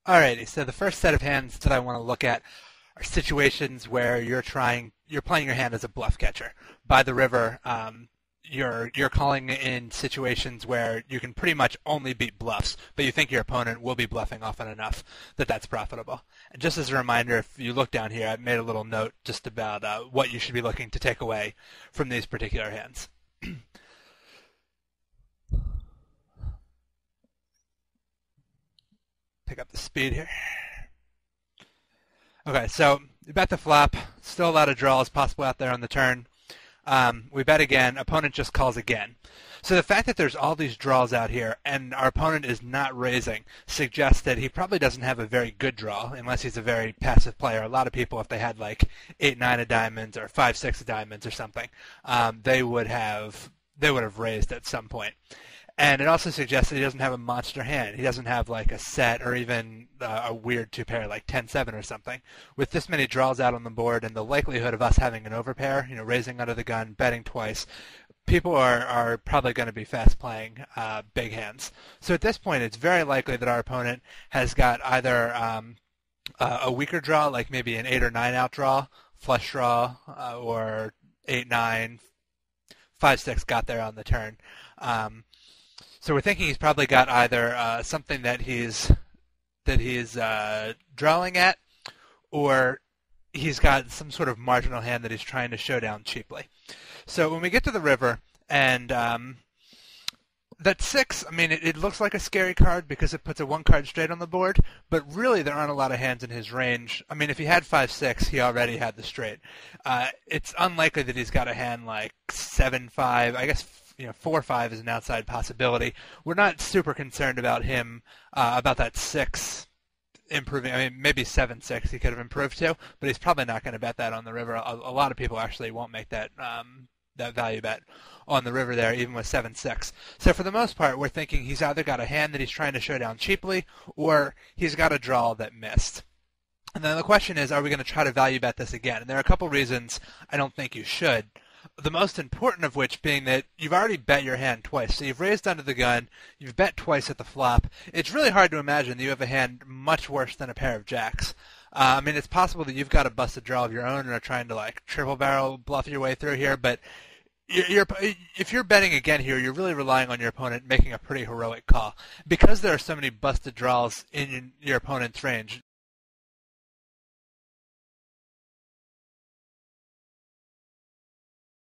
Alrighty, so the first set of hands that I want to look at are situations where you're playing your hand as a bluff catcher. By the river, you're calling in situations where you can pretty much only beat bluffs, but you think your opponent will be bluffing often enough that that's profitable. And just as a reminder, if you look down here, I've made a little note just about what you should be looking to take away from these particular hands. Pick up the speed here. Okay, so we bet the flop. Still a lot of draws possible out there on the turn. We bet again. Opponent just calls again. So the fact that there's all these draws out here and our opponent is not raising suggests that he probably doesn't have a very good draw unless he's a very passive player. A lot of people, if they had like 8-9 of diamonds or 5-6 of diamonds or something, they would have raised at some point. And it also suggests that he doesn't have a monster hand. He doesn't have like a set or even a weird two-pair like 10-7 or something. With this many draws out on the board and the likelihood of us having an overpair, raising under the gun, betting twice, people are probably going to be fast playing big hands. So at this point, it's very likely that our opponent has got either a weaker draw, like maybe an 8 or 9 out draw, flush draw, or 8-9, 5-6 got there on the turn. So we're thinking he's probably got either something that he's drawing at, or he's got some sort of marginal hand that he's trying to show down cheaply. So when we get to the river, and that 6, I mean, it looks like a scary card because it puts a 1 card straight on the board, but really there aren't a lot of hands in his range. I mean, if he had 5-6, he already had the straight. It's unlikely that he's got a hand like 7-5. I guess 4-5 is an outside possibility. We're not super concerned about him, about that 6 improving. I mean, maybe 7-6 he could have improved to, but he's probably not going to bet that on the river. A lot of people actually won't make that value bet on the river there, even with 7-6. So for the most part, we're thinking he's either got a hand that he's trying to show down cheaply, or he's got a draw that missed. And then the question is, are we going to try to value bet this again? And there are a couple reasons I don't think you should. The most important of which being that you've already bet your hand twice. So you've raised under the gun, you've bet twice at the flop. It's really hard to imagine that you have a hand much worse than a pair of jacks. I mean, it's possible that you've got a busted draw of your own and are trying to like triple barrel bluff your way through here, but if you're betting again here, you're really relying on your opponent making a pretty heroic call. Because there are so many busted draws in your opponent's range,